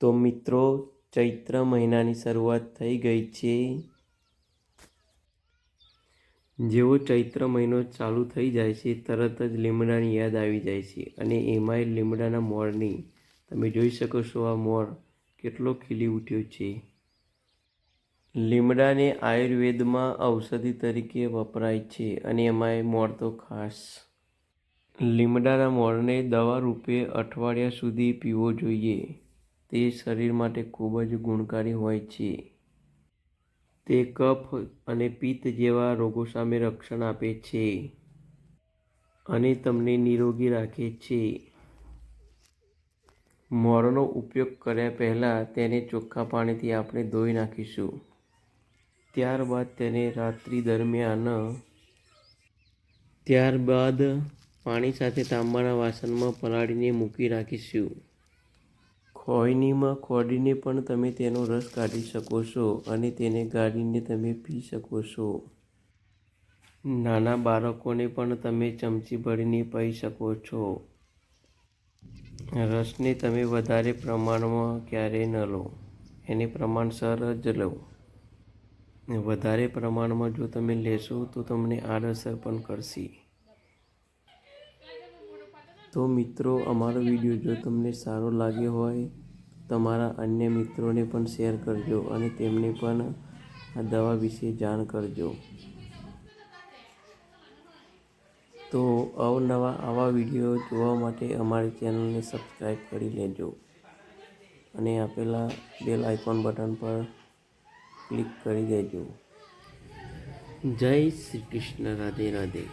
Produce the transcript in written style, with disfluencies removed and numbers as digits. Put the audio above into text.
તો મિત્રો, ચૈત્ર મહિનાની શરૂઆત થઈ ગઈ છે। જેવો ચૈત્ર મહિનો ચાલુ થઈ જાય છે તરત જ લીમડાની યાદ આવી જાય છે, અને એમાંય લીમડાના મોરની તમે જોઈ શકો છો આ મોર કેટલો ખીલી ઉઠ્યો છે। લીમડાને આયુર્વેદમાં ઔષધિ તરીકે વપરાય છે, અને એમાંય મોર તો ખાસ। લીમડાના મોરને દવા રૂપે અઠવાડિયા સુધી પીવો જોઈએ। તે શરીર માટે ખૂબ જ ગુણકારી હોય છે। તે કફ અને પિત્ત જેવા રોગો સામે રક્ષણ આપે છે અને તમને નિરોગી રાખે છે। મોરનો ઉપયોગ કર્યા પહેલાં તેને ચોખ્ખા પાણીથી આપણે ધોઈ નાખીશું। ત્યારબાદ તેને રાત્રિ દરમિયાન પાણી સાથે તાંબાના વાસણમાં પલાળીને મૂકી રાખીશું। ખોળણીમાં ખોડીને પણ તમે તેનો રસ કાઢી શકો છો અને તેને ગાળીને તમે પી શકો છો। નાના બાળકોને પણ તમે ચમચી ભરીને પી શકો છો। રસને તમે વધારે પ્રમાણમાં ક્યારેય ન લો, એને પ્રમાણસર જ લો। વધારે પ્રમાણમાં જો તમે લેશો તો તમને આડઅસર પણ કરશે। તો મિત્રો, અમારો વિડીયો જો તમને સારો લાગ્યો હોય તો તમારા અન્ય મિત્રોને પણ શેર કરજો અને તેમને પણ આ દવા વિશે જાણ કરજો। તો અવનવા આવા વિડીયો જોવા માટે અમારી ચેનલને સબસ્ક્રાઈબ કરી લેજો અને આપેલા બેલ આઇકોન બટન પર ક્લિક કરી દેજો। જય શ્રી કૃષ્ણ, રાધે રાધે।